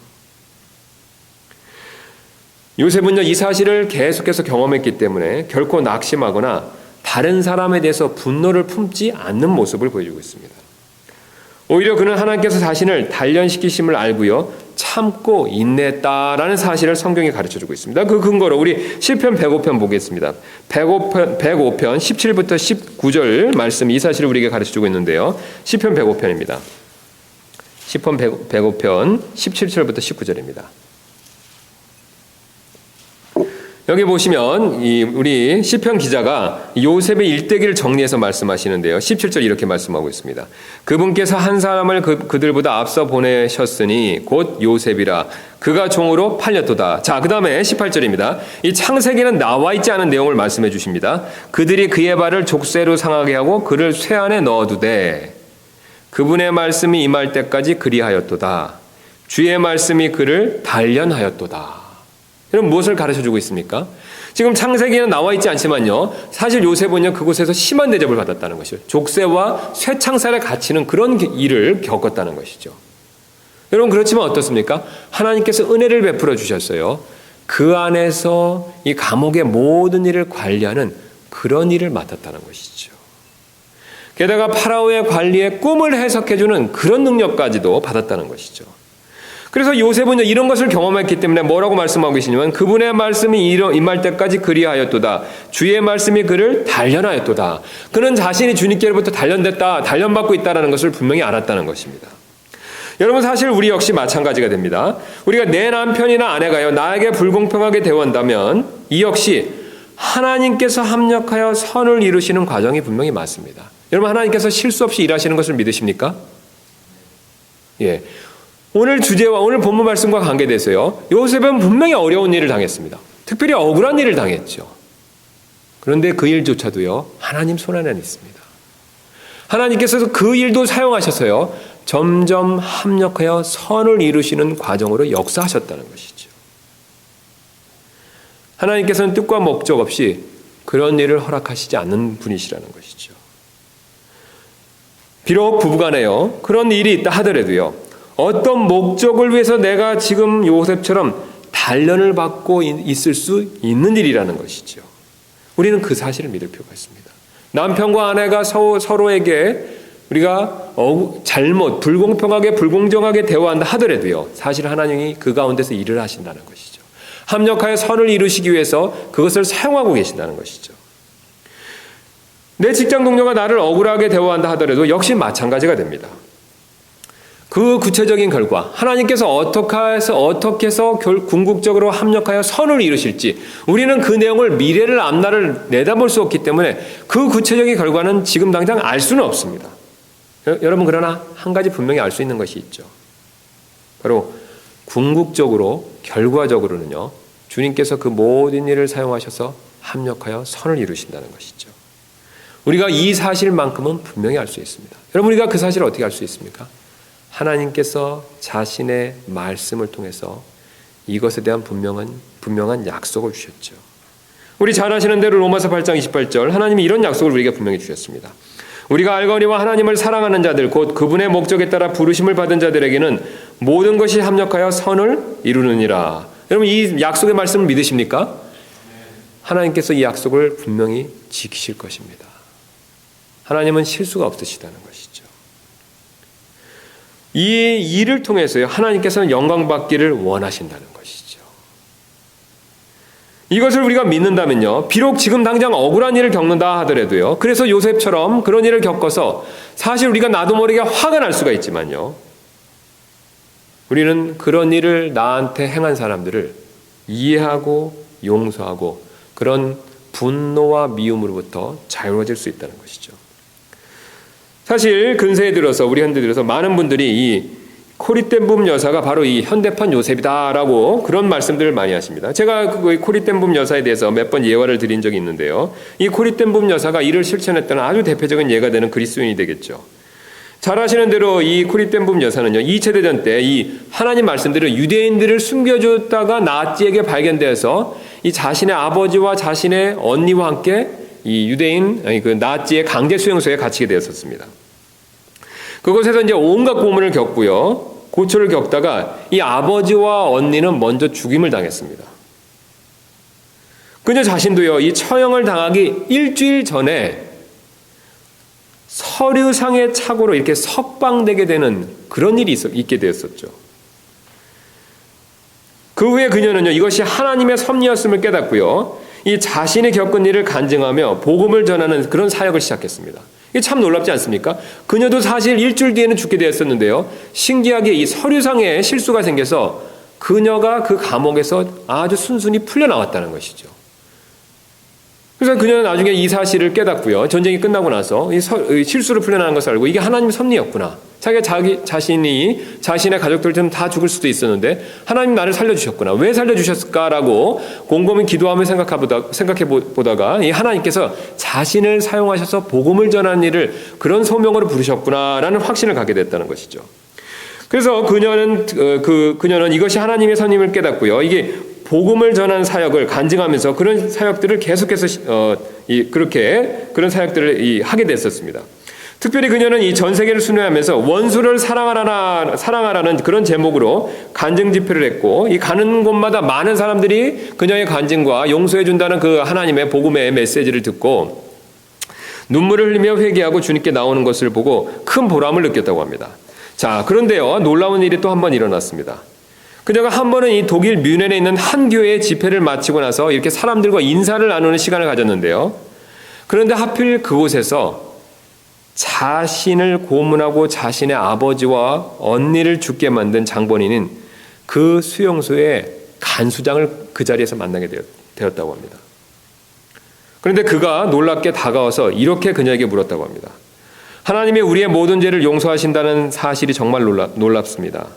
요셉은요, 이 사실을 계속해서 경험했기 때문에 결코 낙심하거나 다른 사람에 대해서 분노를 품지 않는 모습을 보여주고 있습니다. 오히려 그는 하나님께서 자신을 단련시키심을 알고요, 참고 인내했다라는 사실을 성경이 가르쳐주고 있습니다. 그 근거로 우리 시편 105편 보겠습니다. 105편 17부터 19절 말씀, 이 사실을 우리에게 가르쳐주고 있는데요. 시편 105편입니다. 시편 105편 17절부터 19절입니다. 여기 보시면 우리 시편 기자가 요셉의 일대기를 정리해서 말씀하시는데요. 17절 이렇게 말씀하고 있습니다. 그분께서 한 사람을 그들보다 앞서 보내셨으니 곧 요셉이라. 그가 종으로 팔렸도다. 자, 그 다음에 18절입니다. 이 창세기는 나와 있지 않은 내용을 말씀해 주십니다. 그들이 그의 발을 족쇄로 상하게 하고 그를 쇠 안에 넣어두되 그분의 말씀이 임할 때까지 그리하였도다. 주의 말씀이 그를 단련하였도다. 여러분 무엇을 가르쳐주고 있습니까? 지금 창세기는 나와 있지 않지만요. 사실 요셉은요, 그곳에서 심한 대접을 받았다는 것이죠. 족쇄와 쇠창살에 갇히는 그런 일을 겪었다는 것이죠. 여러분 그렇지만 어떻습니까? 하나님께서 은혜를 베풀어 주셨어요. 그 안에서 이 감옥의 모든 일을 관리하는 그런 일을 맡았다는 것이죠. 게다가 파라오의 관리의 꿈을 해석해주는 그런 능력까지도 받았다는 것이죠. 그래서 요셉은 이런 것을 경험했기 때문에 뭐라고 말씀하고 계시냐면 그분의 말씀이 임할 때까지 그리하였도다. 주의 말씀이 그를 단련하였도다. 그는 자신이 주님께로부터 단련받고 있다는 것을 분명히 알았다는 것입니다. 여러분 사실 우리 역시 마찬가지가 됩니다. 우리가 내 남편이나 아내가요 나에게 불공평하게 대한다면 이 역시 하나님께서 합력하여 선을 이루시는 과정이 분명히 맞습니다. 여러분 하나님께서 실수 없이 일하시는 것을 믿으십니까? 예. 오늘 주제와 오늘 본문 말씀과 관계돼서요. 요셉은 분명히 어려운 일을 당했습니다. 특별히 억울한 일을 당했죠. 그런데 그 일조차도요. 하나님 손 안에 있습니다. 하나님께서도 그 일도 사용하셔서요, 점점 합력하여 선을 이루시는 과정으로 역사하셨다는 것이죠. 하나님께서는 뜻과 목적 없이 그런 일을 허락하시지 않는 분이시라는 것이죠. 비록 부부간에요, 그런 일이 있다 하더라도요, 어떤 목적을 위해서 내가 지금 요셉처럼 단련을 받고 있을 수 있는 일이라는 것이죠. 우리는 그 사실을 믿을 필요가 있습니다. 남편과 아내가 서로에게 우리가 잘못, 불공평하게, 불공정하게 대화한다 하더라도요, 사실 하나님이 그 가운데서 일을 하신다는 것이죠. 합력하여 선을 이루시기 위해서 그것을 사용하고 계신다는 것이죠. 내 직장 동료가 나를 억울하게 대화한다 하더라도 역시 마찬가지가 됩니다. 그 구체적인 결과, 하나님께서 어떻게 해서 궁극적으로 합력하여 선을 이루실지, 우리는 그 내용을 미래를 앞날을 내다볼 수 없기 때문에 그 구체적인 결과는 지금 당장 알 수는 없습니다. 여러분, 그러나 한 가지 분명히 알 수 있는 것이 있죠. 바로 궁극적으로, 결과적으로는요, 주님께서 그 모든 일을 사용하셔서 합력하여 선을 이루신다는 것이죠. 우리가 이 사실만큼은 분명히 알 수 있습니다. 여러분, 우리가 그 사실을 어떻게 알 수 있습니까? 하나님께서 자신의 말씀을 통해서 이것에 대한 분명한 약속을 주셨죠. 우리 잘 아시는 대로 로마서 8장 28절, 하나님이 이런 약속을 우리에게 분명히 주셨습니다. 우리가 알거니와 하나님을 사랑하는 자들, 곧 그분의 목적에 따라 부르심을 받은 자들에게는 모든 것이 합력하여 선을 이루느니라. 여러분, 이 약속의 말씀을 믿으십니까? 하나님께서 이 약속을 분명히 지키실 것입니다. 하나님은 실수가 없으시다는 것이죠. 이 일을 통해서요, 하나님께서는 영광 받기를 원하신다는 것이죠. 이것을 우리가 믿는다면요, 비록 지금 당장 억울한 일을 겪는다 하더라도요, 그래서 요셉처럼 그런 일을 겪어서 사실 우리가 나도 모르게 화가 날 수가 있지만요, 우리는 그런 일을 나한테 행한 사람들을 이해하고 용서하고 그런 분노와 미움으로부터 자유로워질 수 있다는 것이죠. 사실 근세에 들어서, 우리 현대에 들어서 많은 분들이 이 코리텐붐 여사가 바로 이 현대판 요셉이다라고 그런 말씀들을 많이 하십니다. 제가 그 코리텐붐 여사에 대해서 몇 번 예화를 드린 적이 있는데요, 이 코리텐붐 여사가 이를 실천했던 아주 대표적인 예가 되는 그리스도인이 되겠죠. 잘 아시는 대로 이 코리텐붐 여사는요, 2차 대전 때 이 하나님 말씀들을 유대인들을 숨겨줬다가 나치에게 발견되어서 이 자신의 아버지와 자신의 언니와 함께 이 그 나치의 강제 수용소에 갇히게 되었었습니다. 그곳에서 이제 온갖 고문을 겪고요, 고초를 겪다가 이 아버지와 언니는 먼저 죽임을 당했습니다. 그녀 자신도요, 이 처형을 당하기 일주일 전에 서류상의 착오로 이렇게 석방되게 되는 그런 일이 있게 되었었죠. 그 후에 그녀는요, 이것이 하나님의 섭리였음을 깨닫고요, 이 자신이 겪은 일을 간증하며 복음을 전하는 그런 사역을 시작했습니다. 이게 참 놀랍지 않습니까? 그녀도 사실 일주일 뒤에는 죽게 되었었는데요, 신기하게 이 서류상에 실수가 생겨서 그녀가 그 감옥에서 아주 순순히 풀려나왔다는 것이죠. 그래서 그녀는 나중에 이 사실을 깨닫고요, 전쟁이 끝나고 나서 이 실수를 풀려나는 것을 알고 이게 하나님의 섭리였구나. 자신이 자신의 가족들처럼 다 죽을 수도 있었는데 하나님 나를 살려주셨구나. 왜 살려주셨을까라고 곰곰이 기도하며 생각해 보다가 이 하나님께서 자신을 사용하셔서 복음을 전하는 일을 그런 소명으로 부르셨구나라는 확신을 갖게 됐다는 것이죠. 그래서 그녀는 이것이 하나님의 섭리임을 깨닫고요, 이게 복음을 전하는 사역을 간증하면서 그런 사역들을 계속해서 그런 사역들을 하게 됐었습니다. 특별히 그녀는 이 전 세계를 순회하면서 원수를 사랑하라는 그런 제목으로 간증 집회를 했고, 이 가는 곳마다 많은 사람들이 그녀의 간증과 용서해 준다는 그 하나님의 복음의 메시지를 듣고 눈물을 흘리며 회개하고 주님께 나오는 것을 보고 큰 보람을 느꼈다고 합니다. 자, 그런데요, 놀라운 일이 또 한 번 일어났습니다. 그녀가 한 번은 이 독일 뮌헨에 있는 한 교회의 집회를 마치고 나서 이렇게 사람들과 인사를 나누는 시간을 가졌는데요, 그런데 하필 그곳에서 자신을 고문하고 자신의 아버지와 언니를 죽게 만든 장본인인 그 수용소의 간수장을 그 자리에서 만나게 되었다고 합니다. 그런데 그가 놀랍게 다가와서 이렇게 그녀에게 물었다고 합니다. 하나님이 우리의 모든 죄를 용서하신다는 사실이 정말 놀랍습니다.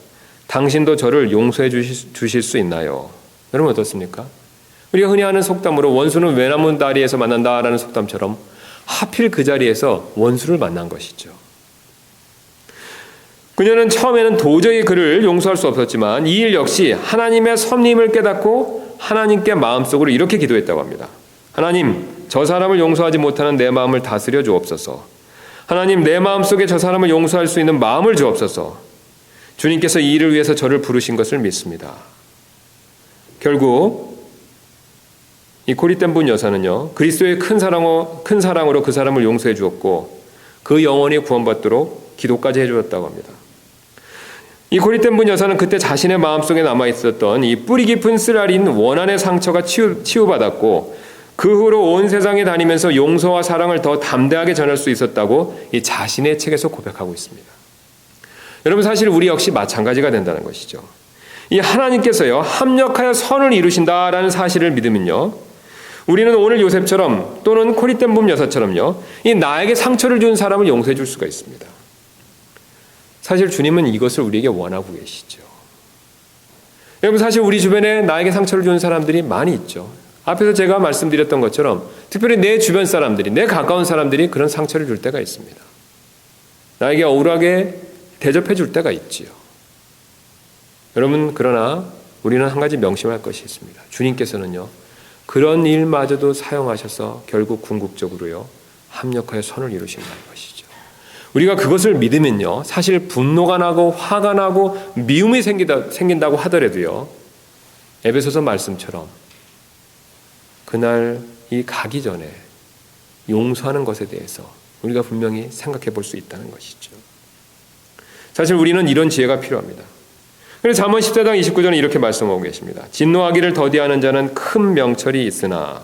당신도 저를 용서해 주실 수 있나요? 여러분 어떻습니까? 우리가 흔히 하는 속담으로 원수는 외나무 다리에서 만난다라는 속담처럼 하필 그 자리에서 원수를 만난 것이죠. 그녀는 처음에는 도저히 그를 용서할 수 없었지만 이 일 역시 하나님의 섭림을 깨닫고 하나님께 마음속으로 이렇게 기도했다고 합니다. 하나님, 저 사람을 용서하지 못하는 내 마음을 다스려 주옵소서. 하나님, 내 마음속에 저 사람을 용서할 수 있는 마음을 주옵소서. 주님께서 이 일을 위해서 저를 부르신 것을 믿습니다. 결국 이 고리된 분 여사는요, 그리스도의 큰 사랑으로 그 사람을 용서해 주었고 그 영혼이 구원받도록 기도까지 해주었다고 합니다. 이 고리된 분 여사는 그때 자신의 마음속에 남아있었던 이 뿌리 깊은 쓰라린 원한의 상처가 치유받았고 그 후로 온 세상에 다니면서 용서와 사랑을 더 담대하게 전할 수 있었다고 이 자신의 책에서 고백하고 있습니다. 여러분, 사실 우리 역시 마찬가지가 된다는 것이죠. 이 하나님께서요, 합력하여 선을 이루신다라는 사실을 믿으면요, 우리는 오늘 요셉처럼 또는 고리된 분 여사처럼요, 이 나에게 상처를 준 사람을 용서해 줄 수가 있습니다. 사실 주님은 이것을 우리에게 원하고 계시죠. 여러분, 사실 우리 주변에 나에게 상처를 주는 사람들이 많이 있죠. 앞에서 제가 말씀드렸던 것처럼 특별히 내 주변 사람들이, 내 가까운 사람들이 그런 상처를 줄 때가 있습니다. 나에게 억울하게 대접해 줄 때가 있지요. 여러분, 그러나 우리는 한 가지 명심할 것이 있습니다. 주님께서는요, 그런 일마저도 사용하셔서 결국 궁극적으로요, 합력하여 선을 이루신다는 것이죠. 우리가 그것을 믿으면요, 사실 분노가 나고 화가 나고 미움이 생긴다고 하더라도요, 에베소서 말씀처럼 그날 이 가기 전에 용서하는 것에 대해서 우리가 분명히 생각해 볼 수 있다는 것이죠. 사실 우리는 이런 지혜가 필요합니다. 그래서 잠언 14장 29절에 이렇게 말씀하고 계십니다. 진노하기를 더디하는 자는 큰 명철이 있으나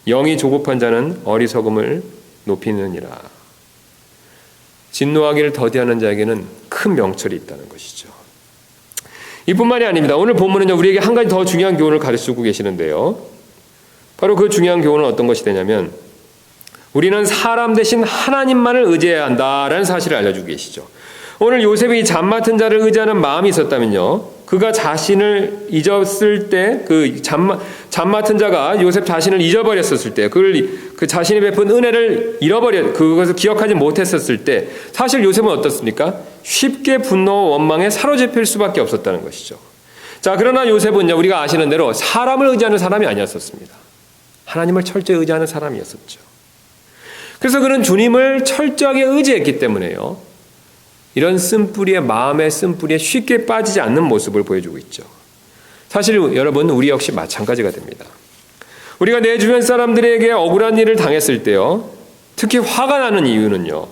영이 조급한 자는 어리석음을 높이느니라. 진노하기를 더디하는 자에게는 큰 명철이 있다는 것이죠. 이뿐만이 아닙니다. 오늘 본문은요, 우리에게 한 가지 더 중요한 교훈을 가르치고 계시는데요. 바로 그 중요한 교훈은 어떤 것이 되냐면 우리는 사람 대신 하나님만을 의지해야 한다라는 사실을 알려주고 계시죠. 오늘 요셉이 잠 맡은 자를 의지하는 마음이 있었다면요, 그가 자신을 잊었을 때, 그 잠 맡은 자가 요셉 자신을 잊어버렸었을 때, 그 자신이 베푼 은혜를 그것을 기억하지 못했었을 때, 사실 요셉은 어떻습니까? 쉽게 분노와 원망에 사로잡힐 수밖에 없었다는 것이죠. 자, 그러나 요셉은요, 우리가 아시는 대로 사람을 의지하는 사람이 아니었었습니다. 하나님을 철저히 의지하는 사람이었었죠. 그래서 그는 주님을 철저하게 의지했기 때문에요, 이런 마음의 쓴뿌리에 쉽게 빠지지 않는 모습을 보여주고 있죠. 사실 여러분, 우리 역시 마찬가지가 됩니다. 우리가 내 주변 사람들에게 억울한 일을 당했을 때요, 특히 화가 나는 이유는요,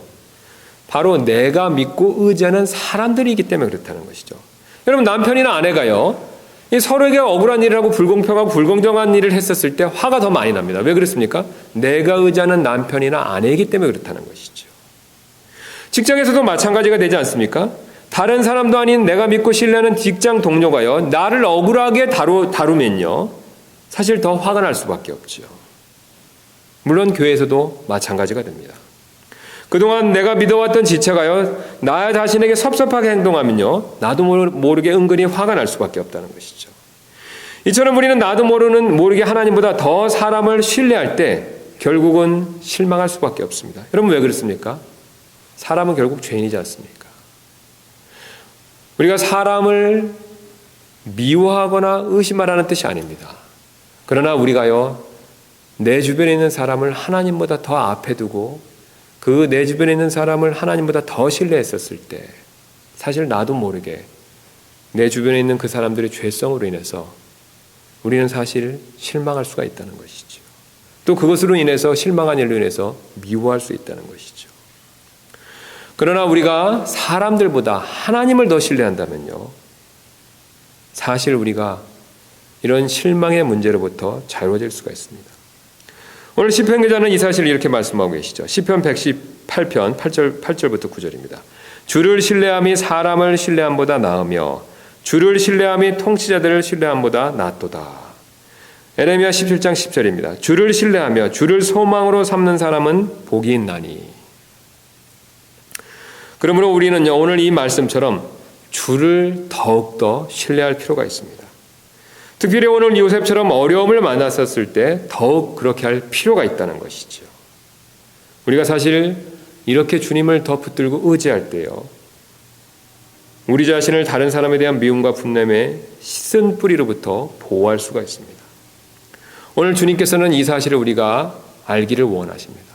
바로 내가 믿고 의지하는 사람들이기 때문에 그렇다는 것이죠. 여러분, 남편이나 아내가요, 서로에게 억울한 일이라고 불공평하고 불공정한 일을 했었을 때 화가 더 많이 납니다. 왜 그렇습니까? 내가 의지하는 남편이나 아내이기 때문에 그렇다는 것이죠. 직장에서도 마찬가지가 되지 않습니까? 다른 사람도 아닌 내가 믿고 신뢰하는 직장 동료가요, 나를 억울하게 다루면요, 사실 더 화가 날 수밖에 없죠. 물론 교회에서도 마찬가지가 됩니다. 그동안 내가 믿어왔던 지체가요, 나 자신에게 섭섭하게 행동하면요, 나도 모르게 은근히 화가 날 수밖에 없다는 것이죠. 이처럼 우리는 나도 모르게 하나님보다 더 사람을 신뢰할 때 결국은 실망할 수밖에 없습니다. 여러분, 왜 그렇습니까? 사람은 결국 죄인이지 않습니까? 우리가 사람을 미워하거나 의심하라는 뜻이 아닙니다. 그러나 우리가요, 내 주변에 있는 사람을 하나님보다 더 앞에 두고 그 내 주변에 있는 사람을 하나님보다 더 신뢰했었을 때 사실 나도 모르게 내 주변에 있는 그 사람들의 죄성으로 인해서 우리는 사실 실망할 수가 있다는 것이죠. 또 그것으로 인해서 실망한 일로 인해서 미워할 수 있다는 것이죠. 그러나 우리가 사람들보다 하나님을 더 신뢰한다면요, 사실 우리가 이런 실망의 문제로부터 자유로워질 수가 있습니다. 오늘 시편 기자는 이 사실을 이렇게 말씀하고 계시죠. 시편 118편 8절부터 9절입니다. 주를 신뢰함이 사람을 신뢰함보다 나으며 주를 신뢰함이 통치자들을 신뢰함보다 낫도다. 에레미야 17장 10절입니다. 주를 신뢰하며 주를 소망으로 삼는 사람은 복이 있나니. 그러므로 우리는요, 오늘 이 말씀처럼 주를 더욱더 신뢰할 필요가 있습니다. 특별히 오늘 요셉처럼 어려움을 만났었을 때 더욱 그렇게 할 필요가 있다는 것이죠. 우리가 사실 이렇게 주님을 더 붙들고 의지할 때요, 우리 자신을 다른 사람에 대한 미움과 분냄의 쓴 뿌리로부터 보호할 수가 있습니다. 오늘 주님께서는 이 사실을 우리가 알기를 원하십니다.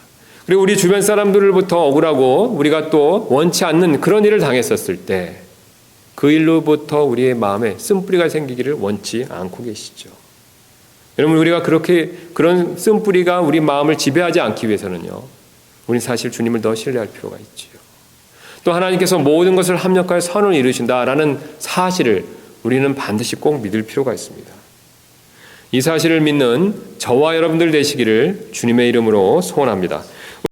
그리고 우리 주변 사람들로부터 억울하고 우리가 또 원치 않는 그런 일을 당했었을 때 그 일로부터 우리의 마음에 쓴뿌리가 생기기를 원치 않고 계시죠. 여러분, 우리가 그런 쓴뿌리가 우리 마음을 지배하지 않기 위해서는요, 우리 사실 주님을 더 신뢰할 필요가 있지요. 또 하나님께서 모든 것을 합력하여 선을 이루신다라는 사실을 우리는 반드시 꼭 믿을 필요가 있습니다. 이 사실을 믿는 저와 여러분들 되시기를 주님의 이름으로 소원합니다.